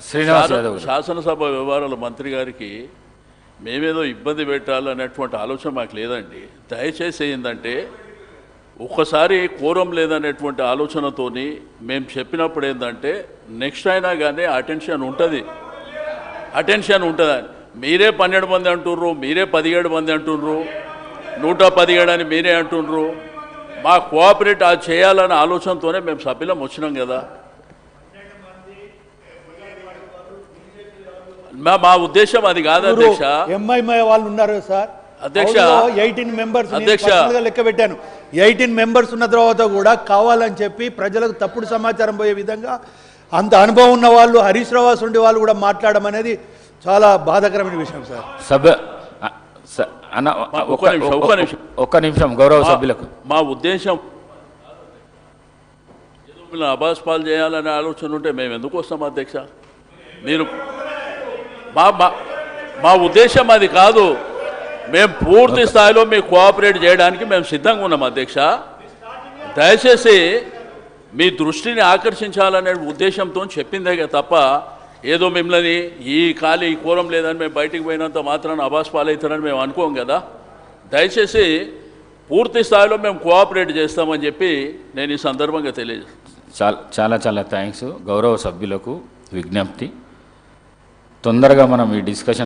శ్రీనివాస్ యాదవ్ శాసనసభ వ్యవహారాల మంత్రి గారికి మేమేదో ఇబ్బంది పెట్టాలనేటువంటి ఆలోచన మాకు లేదండి. దయచేసి ఏంటంటే ఒక్కసారి కోరం లేదనేటువంటి ఆలోచనతోని మేము చెప్పినప్పుడు ఏంటంటే నెక్స్ట్ అయినా కానీ అటెన్షన్ ఉంటుంది. మీరే 12 మంది అంటుర్రు, మీరే 17 మంది అంటుర్రు, 117 అని మీరే అంటుర్రు. మా కోఆపరేట్ అది చేయాలనే ఆలోచనతోనే మేము సభ్యులం వచ్చినాం కదా. మా ఉద్దేశం అది కాదు అధ్యక్ష. ఎంఐఎంఐ వాళ్ళు ఉన్నారు సార్ అధ్యక్ష. 18 మెంబర్స్ లెక్క పెట్టాను. 18 మెంబర్స్ ఉన్న తర్వాత కూడా కావాలని చెప్పి ప్రజలకు తప్పుడు సమాచారం పోయే విధంగా అంత అనుభవం ఉన్న వాళ్ళు, హరీష్ రావు ఉండే వాళ్ళు కూడా మాట్లాడడం అనేది చాలా బాధాకరమైన విషయం సార్. ఒక్క నిమిషం గౌరవ సభ్యులకు. మా ఉద్దేశం అబాస్ పాలు చేయాలనే ఆలోచన ఉంటే మేము ఎందుకు వస్తాం అధ్యక్ష? మీరు మా ఉద్దేశం అది కాదు. మేము పూర్తి స్థాయిలో మీకు కోఆపరేట్ చేయడానికి మేము సిద్ధంగా ఉన్నాం అధ్యక్ష. దయచేసి మీ దృష్టిని ఆకర్షించాలనే ఉద్దేశంతో చెప్పిందే తప్ప ఏదో మిమ్మల్ని ఈ కోరం లేదని మేము బయటికి పోయినంత మాత్రాన అబాస్ పాలవుతారని మేము అనుకోం కదా. దయచేసి పూర్తి స్థాయిలో మేము కోఆపరేట్ చేస్తామని చెప్పి నేను ఈ సందర్భంగా తెలియజేస్తాను. చాలా చాలా థ్యాంక్స్. గౌరవ సభ్యులకు విజ్ఞప్తి, తొందరగా మనం ఈ డిస్కషన్